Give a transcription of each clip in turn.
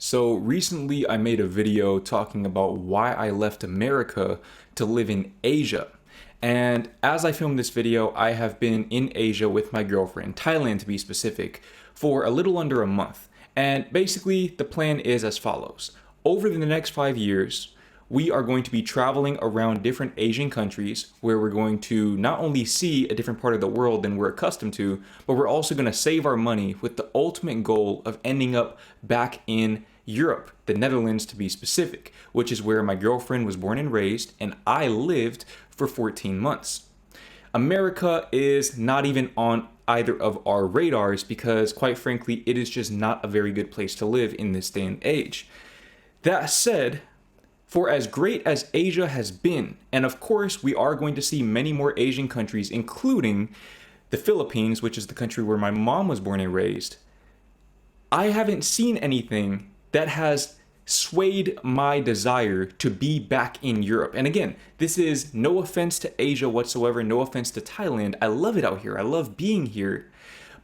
So recently I made a video talking about why I left America to live in Asia. And as I filmed this video, I have been in Asia with my girlfriend, Thailand to be specific, for a little under a month. And basically the plan is as follows. Over the next 5 years, we are going to be traveling around different Asian countries where we're going to not only see a different part of the world than we're accustomed to, but we're also going to save our money with the ultimate goal of ending up back in Europe, the Netherlands to be specific, which is where my girlfriend was born and raised, and I lived for 14 months. America is not even on either of our radars because, quite frankly, it is just not a very good place to live in this day and age. That said, for as great as Asia has been, and of course we are going to see many more Asian countries, including the Philippines, which is the country where my mom was born and raised, I haven't seen anything that has swayed my desire to be back in Europe. And again, this is no offense to Asia whatsoever, no offense to Thailand. I love it out here. I love being here.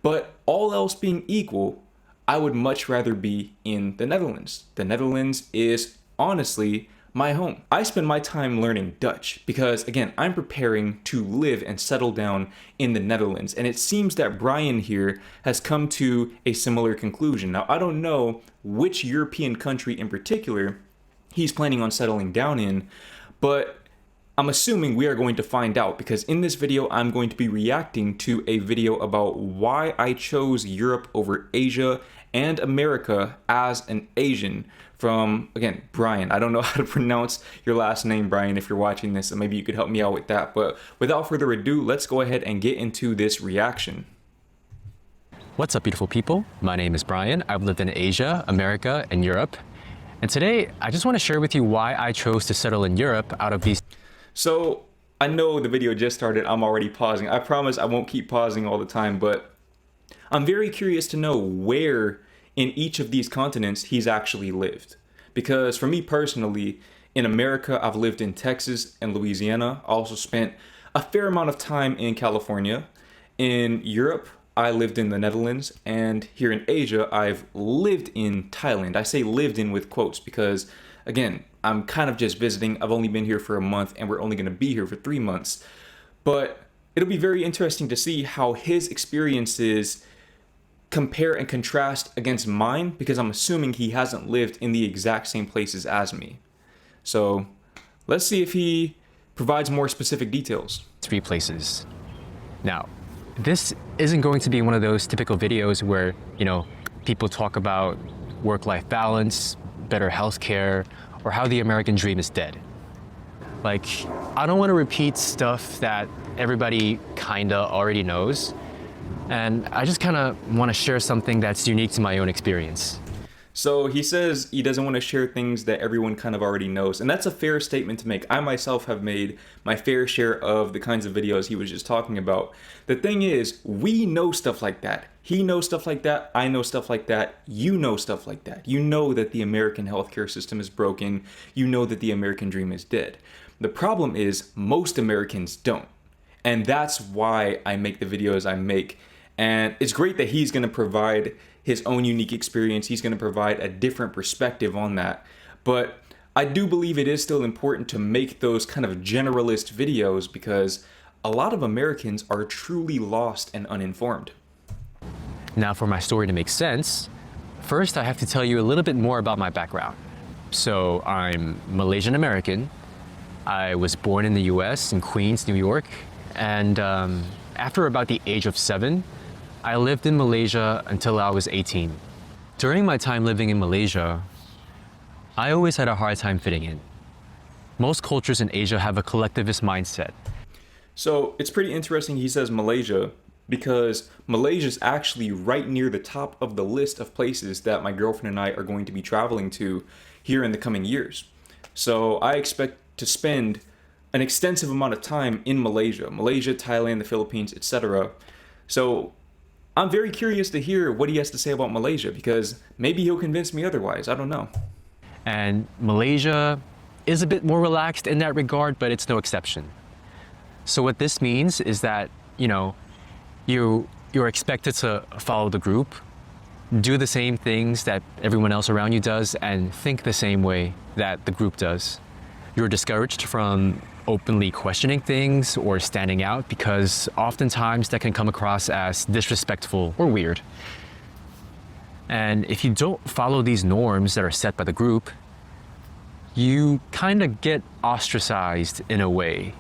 But all else being equal, I would much rather be in the Netherlands. The Netherlands is honestly my home. I spend my time learning Dutch because, again, I'm preparing to live and settle down in the Netherlands. And it seems that Brian here has come to a similar conclusion. Now, I don't know which European country in particular he's planning on settling down in, but I'm assuming we are going to find out because in this video, I'm going to be reacting to a video about why I chose Europe over Asia and America as an Asian from, again, Brian. I don't know how to pronounce your last name, Brian, if you're watching this, and maybe you could help me out with that. But without further ado, let's go ahead and get into this reaction. What's up, beautiful people? My name is Brian. I've lived in Asia, America, and Europe. And today, I just want to share with you why I chose to settle in Europe out of these. So I know the video just started. I'm already pausing. I promise I won't keep pausing all the time, but I'm very curious to know where in each of these continents he's actually lived. Because for me personally, in America, I've lived in Texas and Louisiana. I also spent a fair amount of time in California. In Europe, I lived in the Netherlands, and here in Asia, I've lived in Thailand. I say lived in with quotes because, again, I'm kind of just visiting. I've only been here for a month, and we're only going to be here for 3 months. But it'll be very interesting to see how his experiences compare and contrast against mine because I'm assuming he hasn't lived in the exact same places as me. So let's see if he provides more specific details. 3 places. Now, this isn't going to be one of those typical videos where, people talk about work-life balance, better healthcare, or how the American dream is dead. Like, I don't want to repeat stuff that everybody kinda already knows. And I just kind of want to share something that's unique to my own experience. So he says he doesn't want to share things that everyone kind of already knows. And that's a fair statement to make. I myself have made my fair share of the kinds of videos he was just talking about. The thing is, we know stuff like that. He knows stuff like that. I know stuff like that. You know stuff like that. You know that the American healthcare system is broken. You know that the American dream is dead. The problem is most Americans don't. And that's why I make the videos I make. And it's great that he's going to provide his own unique experience. He's going to provide a different perspective on that. But I do believe it is still important to make those kind of generalist videos because a lot of Americans are truly lost and uninformed. Now, for my story to make sense, first I have to tell you a little bit more about my background. So I'm Malaysian American. I was born in the US in Queens, New York. And after about the age of 7, I lived in Malaysia until I was 18. During my time living in Malaysia, I always had a hard time fitting in. Most cultures in Asia have a collectivist mindset. So it's pretty interesting he says Malaysia because Malaysia is actually right near the top of the list of places that my girlfriend and I are going to be traveling to here in the coming years. So I expect to spend an extensive amount of time in Malaysia, Thailand, the Philippines, etc. So I'm very curious to hear what he has to say about Malaysia because maybe he'll convince me otherwise. I don't know. And Malaysia is a bit more relaxed in that regard, but it's no exception. So what this means is that, you're expected to follow the group. do the same things that everyone else around you does and think the same way that the group does. You're discouraged from openly questioning things or standing out because oftentimes that can come across as disrespectful or weird. And if you don't follow these norms that are set by the group, you kind of get ostracized in a way,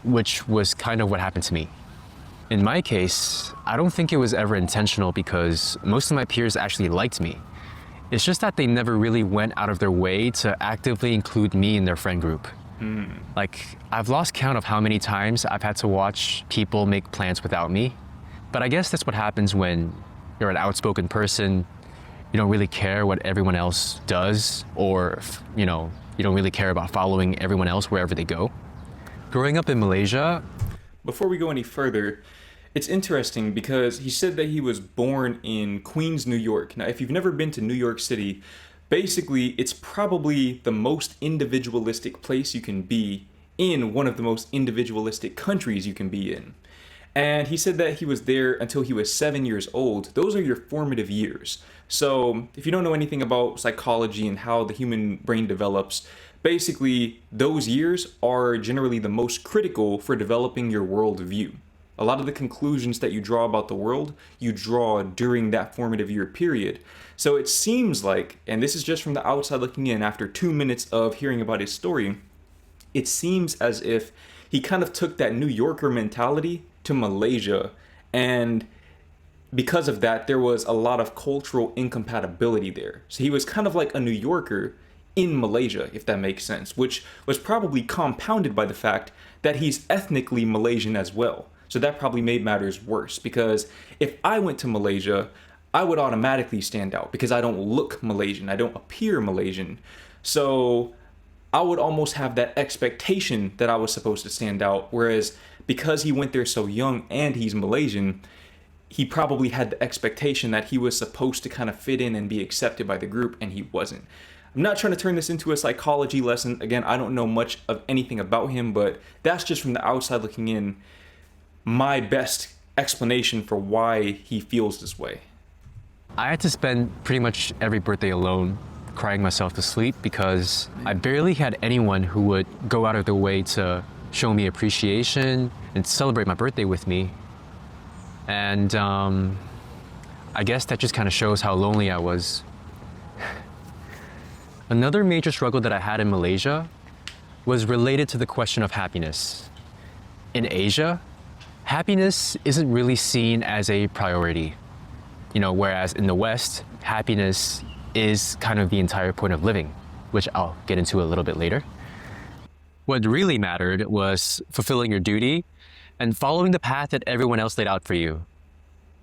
which was kind of what happened to me. In my case, I don't think it was ever intentional because most of my peers actually liked me. It's just that they never really went out of their way to actively include me in their friend group. Like, I've lost count of how many times I've had to watch people make plans without me. But I guess that's what happens when you're an outspoken person. You don't really care what everyone else does, or, you don't really care about following everyone else wherever they go. Growing up in Malaysia, Before we go any further, it's interesting because he said that he was born in Queens, New York. Now, if you've never been to New York City, basically it's probably the most individualistic place you can be in one of the most individualistic countries you can be in. And he said that he was there until he was 7 years old. Those are your formative years. So if you don't know anything about psychology and how the human brain develops, basically those years are generally the most critical for developing your worldview. A lot of the conclusions that you draw about the world, you draw during that formative year period. So it seems like, and this is just from the outside looking in after 2 minutes of hearing about his story, it seems as if he kind of took that New Yorker mentality to Malaysia, and because of that, there was a lot of cultural incompatibility there. So he was kind of like a New Yorker in Malaysia, if that makes sense, which was probably compounded by the fact that he's ethnically Malaysian as well. So that probably made matters worse, because if I went to Malaysia, I would automatically stand out because I don't look Malaysian, I don't appear Malaysian. So I would almost have that expectation that I was supposed to stand out, whereas because he went there so young and he's Malaysian, he probably had the expectation that he was supposed to kind of fit in and be accepted by the group, and he wasn't. I'm not trying to turn this into a psychology lesson. Again, I don't know much of anything about him, but that's just from the outside looking in, my best explanation for why he feels this way. I had to spend pretty much every birthday alone, crying myself to sleep because I barely had anyone who would go out of their way to show me appreciation and celebrate my birthday with me. And I guess that just kind of shows how lonely I was. Another major struggle that I had in Malaysia was related to the question of happiness. In Asia, happiness isn't really seen as a priority. Whereas in the West, happiness is kind of the entire point of living, which I'll get into a little bit later. What really mattered was fulfilling your duty and following the path that everyone else laid out for you,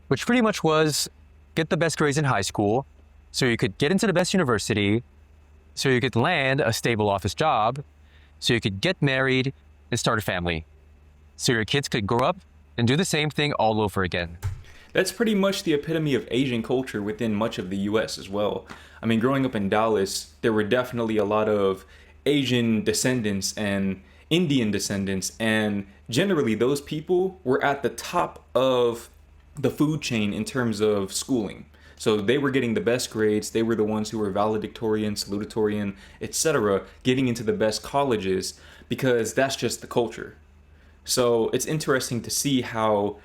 which pretty much was get the best grades in high school so you could get into the best university, so you could land a stable office job, so you could get married and start a family, so your kids could grow up and do the same thing all over again. That's pretty much the epitome of Asian culture within much of the US as well. I mean, growing up in Dallas, there were definitely a lot of Asian descendants and Indian descendants, and generally those people were at the top of the food chain in terms of schooling. So they were getting the best grades, they were the ones who were valedictorian, salutatorian, etc., getting into the best colleges because that's just the culture. So it's interesting to see how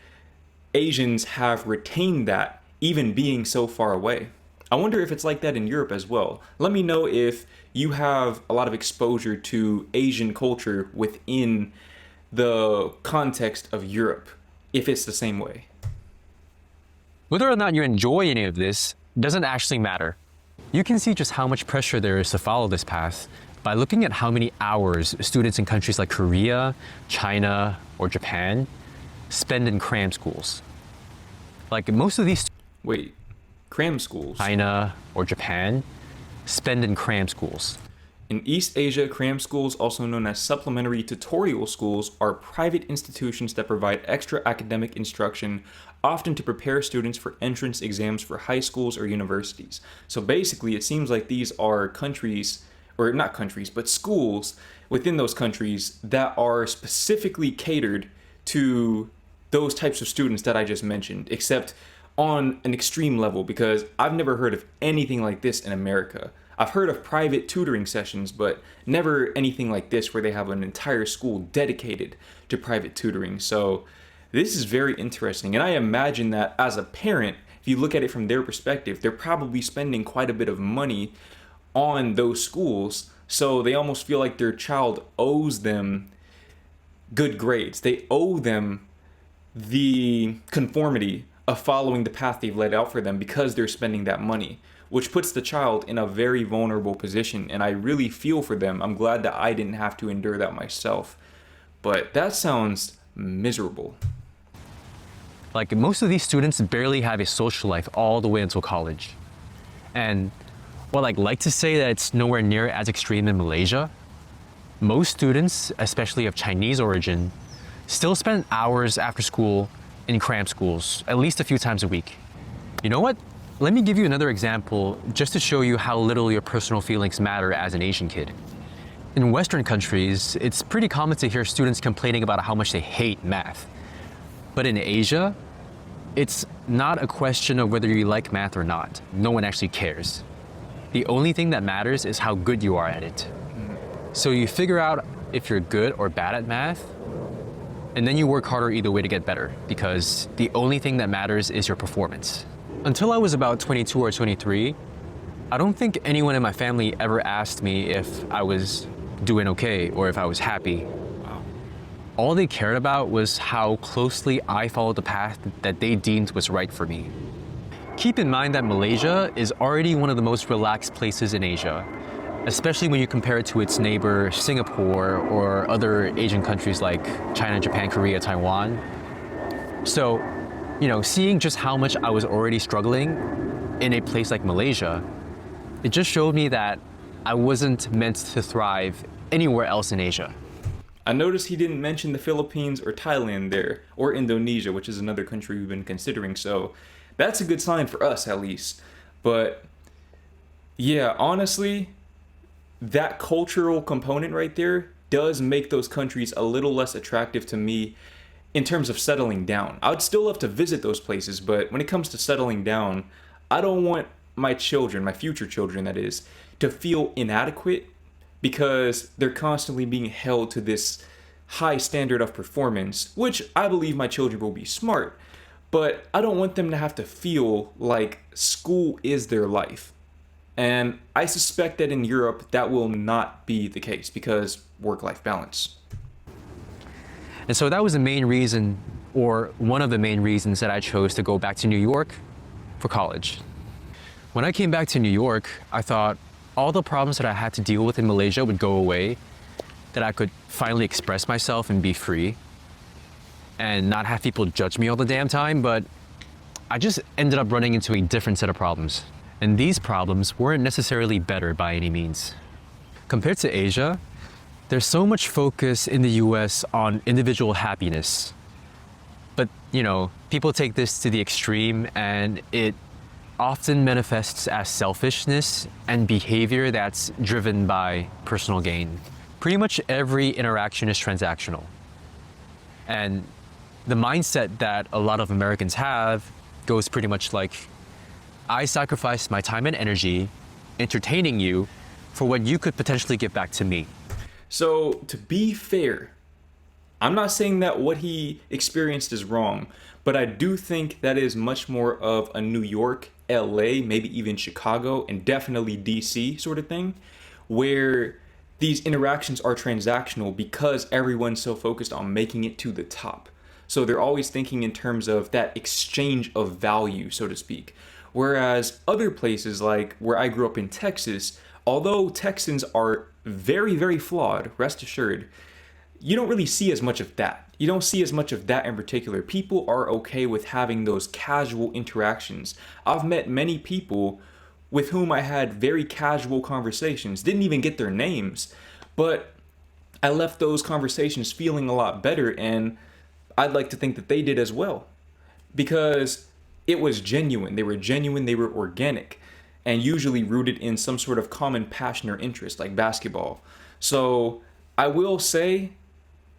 Asians have retained that, even being so far away. I wonder if it's like that in Europe as well. Let me know if you have a lot of exposure to Asian culture within the context of Europe, if it's the same way. Whether or not you enjoy any of this doesn't actually matter. You can see just how much pressure there is to follow this path by looking at how many hours students in countries like Korea, China, or Japan spend in cram schools. Like most of these Wait, cram schools? China or Japan spend in cram schools. In East Asia, cram schools, also known as supplementary tutorial schools, are private institutions that provide extra academic instruction, often to prepare students for entrance exams for high schools or universities. So basically, it seems like these are countries, or not countries, but schools within those countries that are specifically catered to those types of students that I just mentioned, except on an extreme level because I've never heard of anything like this in America. I've heard of private tutoring sessions, but never anything like this where they have an entire school dedicated to private tutoring. So this is very interesting. And I imagine that as a parent, if you look at it from their perspective, they're probably spending quite a bit of money on those schools. So they almost feel like their child owes them good grades. They owe them the conformity of following the path they've laid out for them because they're spending that money, which puts the child in a very vulnerable position. And I really feel for them. I'm glad that I didn't have to endure that myself. But that sounds miserable. Like, most of these students barely have a social life all the way until college. And while I'd like to say that it's nowhere near as extreme in Malaysia, most students, especially of Chinese origin, still spend hours after school in cram schools, at least a few times a week. You know what? Let me give you another example just to show you how little your personal feelings matter as an Asian kid. In Western countries, it's pretty common to hear students complaining about how much they hate math. But in Asia, it's not a question of whether you like math or not. No one actually cares. The only thing that matters is how good you are at it. So you figure out if you're good or bad at math, and then you work harder either way to get better, because the only thing that matters is your performance. Until I was about 22 or 23, I don't think anyone in my family ever asked me if I was doing okay or if I was happy. All they cared about was how closely I followed the path that they deemed was right for me. Keep in mind that Malaysia is already one of the most relaxed places in Asia, especially when you compare it to its neighbor Singapore or other Asian countries like China, Japan, Korea, Taiwan. So, seeing just how much I was already struggling in a place like Malaysia, it just showed me that I wasn't meant to thrive anywhere else in Asia. I noticed he didn't mention the Philippines or Thailand there, or Indonesia, which is another country we've been considering, so that's a good sign for us at least. But yeah, honestly, that cultural component right there does make those countries a little less attractive to me in terms of settling down. I would still love to visit those places, but when it comes to settling down, I don't want my children, my future children that is, to feel inadequate because they're constantly being held to this high standard of performance, which I believe my children will be smart, but I don't want them to have to feel like school is their life. And I suspect that in Europe, that will not be the case because work-life balance. And so that was the main reason, or one of the main reasons, that I chose to go back to New York for college. When I came back to New York, I thought all the problems that I had to deal with in Malaysia would go away, that I could finally express myself and be free and not have people judge me all the damn time, but I just ended up running into a different set of problems. And these problems weren't necessarily better by any means. Compared to Asia, there's so much focus in the US on individual happiness. But, people take this to the extreme, and it often manifests as selfishness and behavior that's driven by personal gain. Pretty much every interaction is transactional. And the mindset that a lot of Americans have goes pretty much like, I sacrificed my time and energy entertaining you for what you could potentially give back to me. So, to be fair, I'm not saying that what he experienced is wrong, but I do think that is much more of a New York, LA, maybe even Chicago, and definitely DC sort of thing, where these interactions are transactional because everyone's so focused on making it to the top. So they're always thinking in terms of that exchange of value, so to speak. Whereas other places like where I grew up in Texas, although Texans are very, very flawed, rest assured, you don't really see as much of that. You don't see as much of that in particular. People are okay with having those casual interactions. I've met many people with whom I had very casual conversations, didn't even get their names, but I left those conversations feeling a lot better, and I'd like to think that they did as well. Because it was genuine. They were organic, and usually rooted in some sort of common passion or interest, like basketball. So I will say,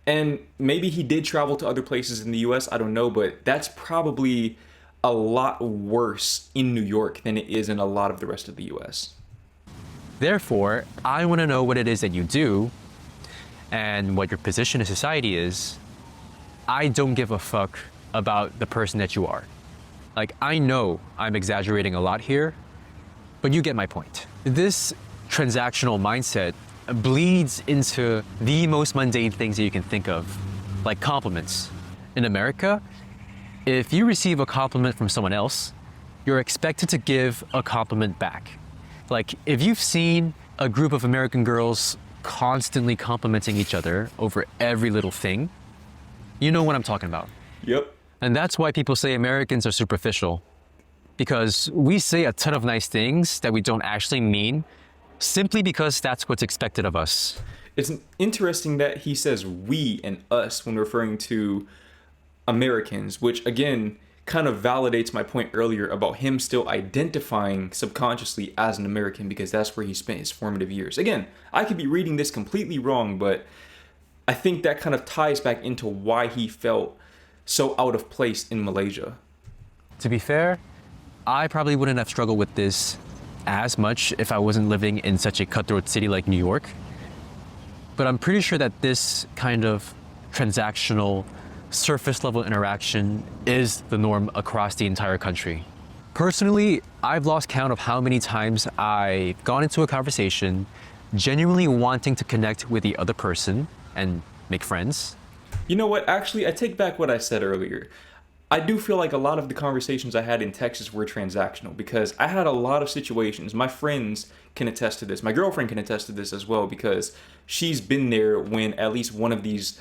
and maybe he did travel to other places in the US, I don't know, but that's probably a lot worse in New York than it is in a lot of the rest of the US. Therefore, I want to know what it is that you do and what your position in society is. I don't give a fuck about the person that you are. Like, I know I'm exaggerating a lot here, but you get my point. This transactional mindset bleeds into the most mundane things that you can think of, like compliments. In America, if you receive a compliment from someone else, you're expected to give a compliment back. Like, if you've seen a group of American girls constantly complimenting each other over every little thing, you know what I'm talking about. Yep. And that's why people say Americans are superficial, because we say a ton of nice things that we don't actually mean simply because that's what's expected of us. It's interesting that he says we and us when referring to Americans, which again kind of validates my point earlier about him still identifying subconsciously as an American because that's where he spent his formative years. Again, I could be reading this completely wrong, but I think that kind of ties back into why he felt so out of place in Malaysia. To be fair, I probably wouldn't have struggled with this as much if I wasn't living in such a cutthroat city like New York. But I'm pretty sure that this kind of transactional, surface level interaction is the norm across the entire country. Personally, I've lost count of how many times I've gone into a conversation genuinely wanting to connect with the other person and make friends. You know what? Actually, I take back what I said earlier. I do feel like a lot of the conversations I had in Texas were transactional because I had a lot of situations. My friends can attest to this. My girlfriend can attest to this as well because she's been there when at least one of these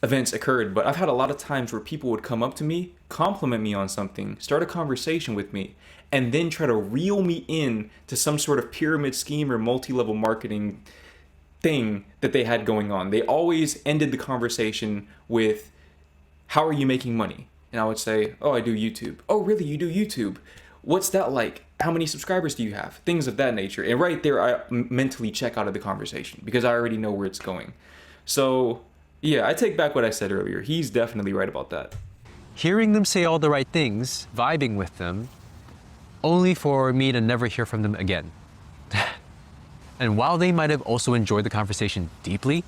events occurred. But I've had a lot of times where people would come up to me, compliment me on something, start a conversation with me, and then try to reel me in to some sort of pyramid scheme or multi-level marketing thing that they had going on. They always ended the conversation with, "How are you making money?" And I would say, "Oh, I do YouTube." "Oh, really? You do YouTube? What's that like? How many subscribers do you have?" Things of that nature. And right there, I mentally check out of the conversation because I already know where it's going. So yeah, I take back what I said earlier. He's definitely right about that. Hearing them say all the right things, vibing with them, only for me to never hear from them again. And while they might have also enjoyed the conversation deeply,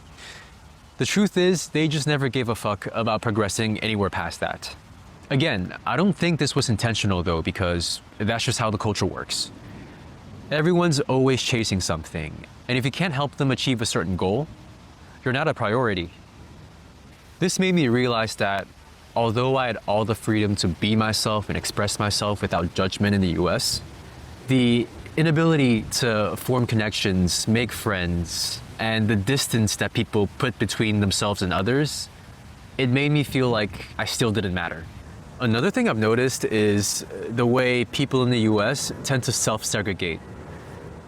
the truth is they just never gave a fuck about progressing anywhere past that. Again, I don't think this was intentional though, because that's just how the culture works. Everyone's always chasing something, and if you can't help them achieve a certain goal, you're not a priority. This made me realize that although I had all the freedom to be myself and express myself without judgment in the US, the inability to form connections, make friends, and the distance that people put between themselves and others, it made me feel like I still didn't matter. Another thing I've noticed is the way people in the US tend to self-segregate.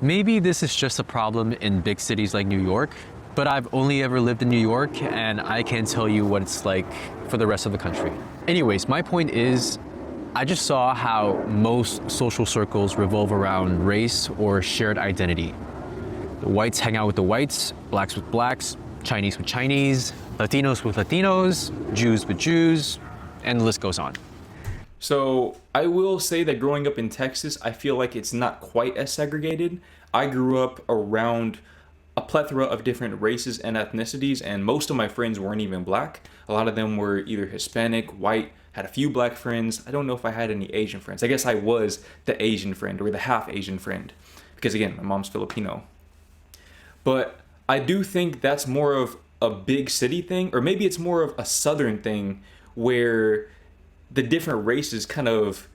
Maybe this is just a problem in big cities like New York, but I've only ever lived in New York and I can't tell you what it's like for the rest of the country. Anyways, my point is, I just saw how most social circles revolve around race or shared identity. The whites hang out with the whites, blacks with blacks, Chinese with Chinese, Latinos with Latinos, Jews with Jews, and the list goes on. So I will say that growing up in Texas, I feel like it's not quite as segregated. I grew up around a plethora of different races and ethnicities, and most of my friends weren't even black. A lot of them were either Hispanic, white, had a few black friends. I don't know if I had any Asian friends. I guess I was the Asian friend or the half Asian friend because again, my mom's Filipino. But I do think that's more of a big city thing, or maybe it's more of a southern thing where the different races kind of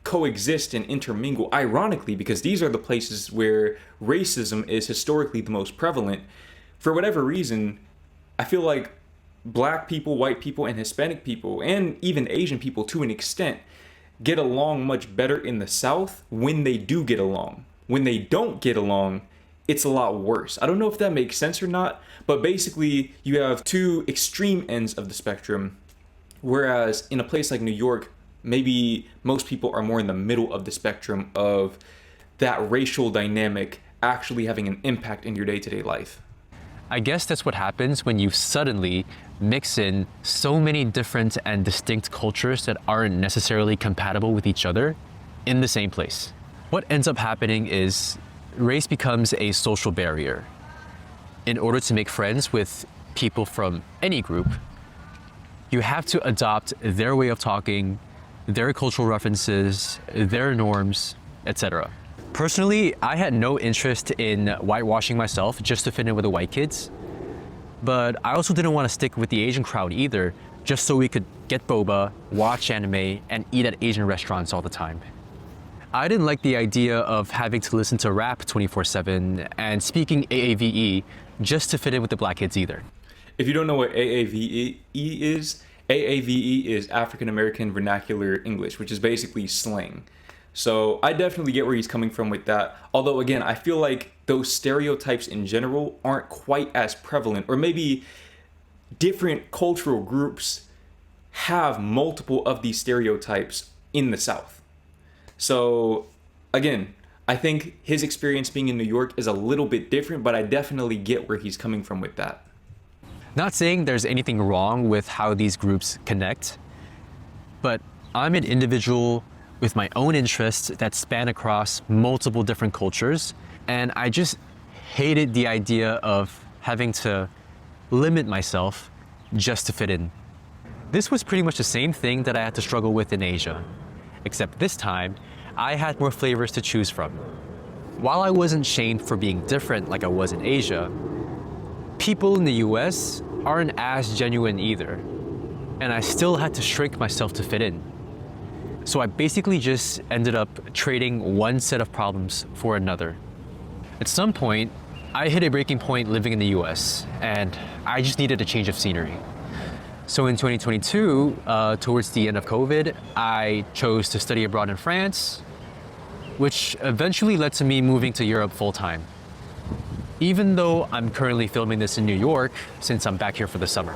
coexist and intermingle, ironically, because these are the places where racism is historically the most prevalent. For whatever reason, I feel like black people, white people, and Hispanic people, and even Asian people to an extent, get along much better in the South when they do get along. When they don't get along, it's a lot worse. I don't know if that makes sense or not, but basically you have two extreme ends of the spectrum, whereas in a place like New York, maybe most people are more in the middle of the spectrum of that racial dynamic actually having an impact in your day-to-day life. I guess that's what happens when you suddenly mix in so many different and distinct cultures that aren't necessarily compatible with each other in the same place. What ends up happening is race becomes a social barrier. In order to make friends with people from any group, you have to adopt their way of talking, their cultural references, their norms, etc. Personally, I had no interest in whitewashing myself just to fit in with the white kids, but I also didn't want to stick with the Asian crowd either, just so we could get boba, watch anime, and eat at Asian restaurants all the time. I didn't like the idea of having to listen to rap 24/7 and speaking AAVE just to fit in with the black kids either. If you don't know what AAVE is African American Vernacular English, which is basically slang. So I definitely get where he's coming from with that. Although again, I feel like those stereotypes in general aren't quite as prevalent, or maybe different cultural groups have multiple of these stereotypes in the South. So again, I think his experience being in New York is a little bit different, but I definitely get where he's coming from with that. Not saying there's anything wrong with how these groups connect, but I'm an individual with my own interests that span across multiple different cultures, and I just hated the idea of having to limit myself just to fit in. This was pretty much the same thing that I had to struggle with in Asia, except this time, I had more flavors to choose from. While I wasn't shamed for being different like I was in Asia, people in the US aren't as genuine either, and I still had to shrink myself to fit in. So I basically just ended up trading one set of problems for another. At some point, I hit a breaking point living in the US, and I just needed a change of scenery. So in 2022, towards the end of COVID, I chose to study abroad in France, which eventually led to me moving to Europe full-time, even though I'm currently filming this in New York since I'm back here for the summer.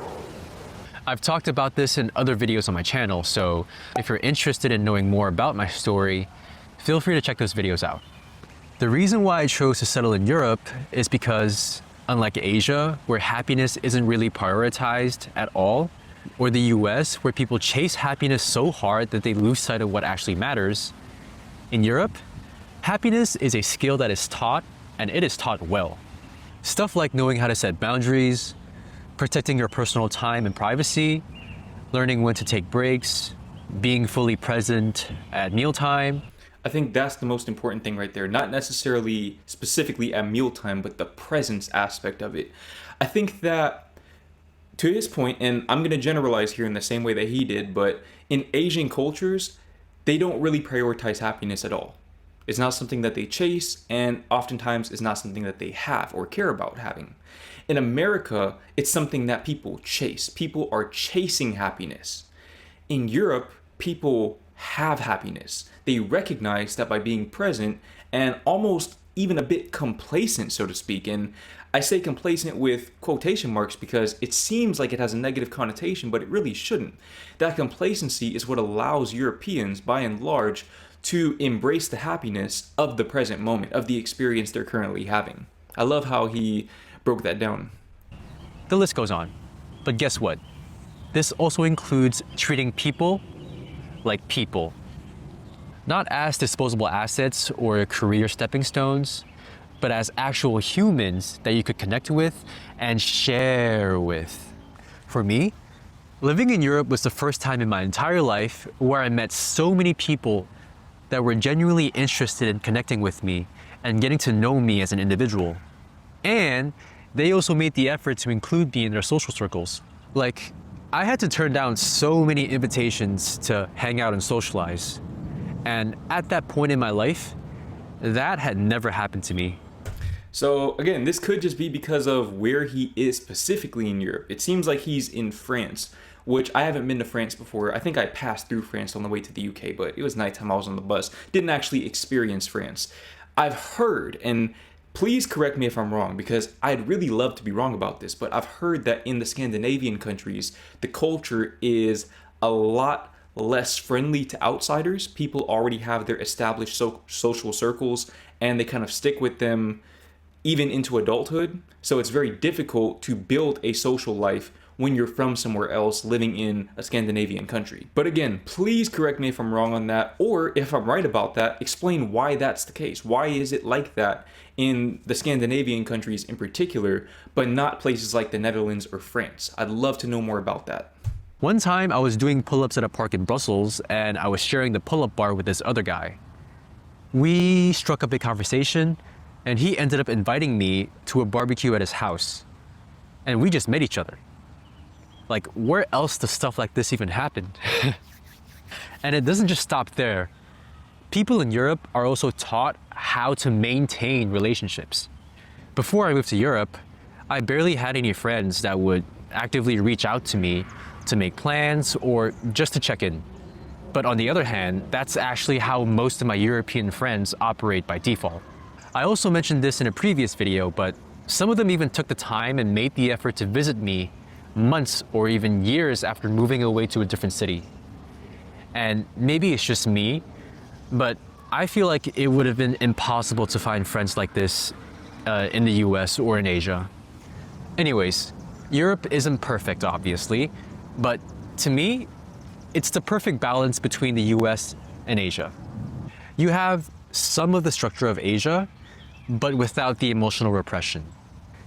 I've talked about this in other videos on my channel, so if you're interested in knowing more about my story, feel free to check those videos out. The reason why I chose to settle in Europe is because, unlike Asia, where happiness isn't really prioritized at all, or the US, where people chase happiness so hard that they lose sight of what actually matters, in Europe, happiness is a skill that is taught, and it is taught well. Stuff like knowing how to set boundaries, protecting your personal time and privacy, learning when to take breaks, being fully present at mealtime. I think that's the most important thing right there. Not necessarily specifically at mealtime, but the presence aspect of it. I think that to his point, and I'm going to generalize here in the same way that he did, but in Asian cultures, they don't really prioritize happiness at all. It's not something that they chase, and oftentimes it's not something that they have or care about having. In America, it's something that people chase. People are chasing happiness. In Europe, people have happiness. They recognize that by being present and almost even a bit complacent, so to speak. And I say complacent with quotation marks because it seems like it has a negative connotation, but it really shouldn't. That complacency is what allows Europeans, by and large, to embrace the happiness of the present moment, of the experience they're currently having. I love how he broke that down. The list goes on. But guess what? This also includes treating people like people. Not as disposable assets or career stepping stones, but as actual humans that you could connect with and share with. For me, living in Europe was the first time in my entire life where I met so many people that were genuinely interested in connecting with me and getting to know me as an individual. And they also made the effort to include me in their social circles. Like, I had to turn down so many invitations to hang out and socialize. And at that point in my life, that had never happened to me. So again, this could just be because of where he is specifically in Europe. It seems like he's in France, which I haven't been to France before. I think I passed through France on the way to the UK, but it was nighttime, I was on the bus. Didn't actually experience France. I've heard, and please correct me if I'm wrong, because I'd really love to be wrong about this, but I've heard that in the Scandinavian countries, the culture is a lot less friendly to outsiders. People already have their established social circles, and they kind of stick with them even into adulthood. So it's very difficult to build a social life when you're from somewhere else living in a Scandinavian country. But again, please correct me if I'm wrong on that, or if I'm right about that, explain why that's the case. Why is it like that in the Scandinavian countries in particular, but not places like the Netherlands or France? I'd love to know more about that. One time I was doing pull-ups at a park in Brussels and I was sharing the pull-up bar with this other guy. We struck up a conversation and he ended up inviting me to a barbecue at his house. And we just met each other. Like, where else does stuff like this even happen? And it doesn't just stop there. People in Europe are also taught how to maintain relationships. Before I moved to Europe, I barely had any friends that would actively reach out to me to make plans or just to check in. But on the other hand, that's actually how most of my European friends operate by default. I also mentioned this in a previous video, but some of them even took the time and made the effort to visit me months or even years after moving away to a different city. And maybe it's just me, but I feel like it would have been impossible to find friends like this in the US or in Asia. Anyways, Europe isn't perfect, obviously, but to me, it's the perfect balance between the US and Asia. You have some of the structure of Asia, but without the emotional repression.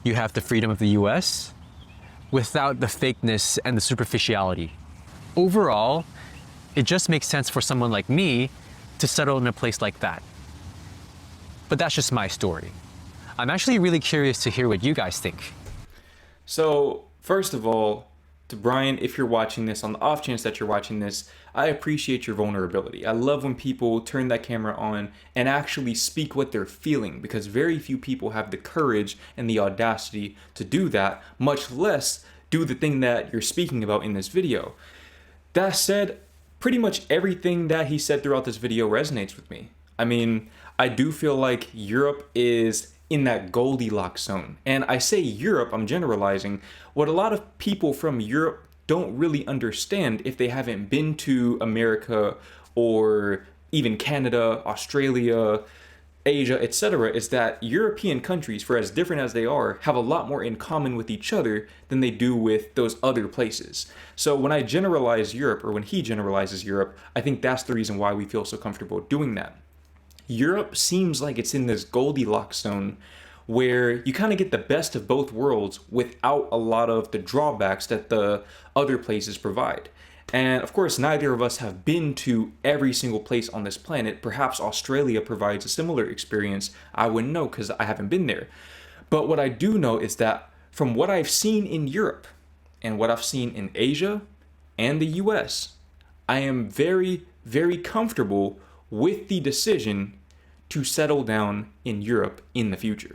You have the freedom of the US, without the fakeness and the superficiality. Overall, it just makes sense for someone like me to settle in a place like that. But that's just my story. I'm actually really curious to hear what you guys think. So, first of all, to Brian, if you're watching this, on the off chance that you're watching this, I appreciate your vulnerability. I love when people turn that camera on and actually speak what they're feeling, because very few people have the courage and the audacity to do that, much less do the thing that you're speaking about in this video. That said, pretty much everything that he said throughout this video resonates with me. I mean, I do feel like Europe is in that Goldilocks zone. And I say Europe, I'm generalizing. What a lot of people from Europe don't really understand if they haven't been to America or even Canada, Australia, Asia, etc., is that European countries, for as different as they are, have a lot more in common with each other than they do with those other places. So when I generalize Europe, or when he generalizes Europe, I think that's the reason why we feel so comfortable doing that. Europe seems like it's in this Goldilocks zone where you kind of get the best of both worlds without a lot of the drawbacks that the other places provide. And of course, neither of us have been to every single place on this planet. Perhaps Australia provides a similar experience. I wouldn't know because I haven't been there. But what I do know is that from what I've seen in Europe and what I've seen in Asia and the US, I am very, very comfortable with the decision to settle down in Europe in the future.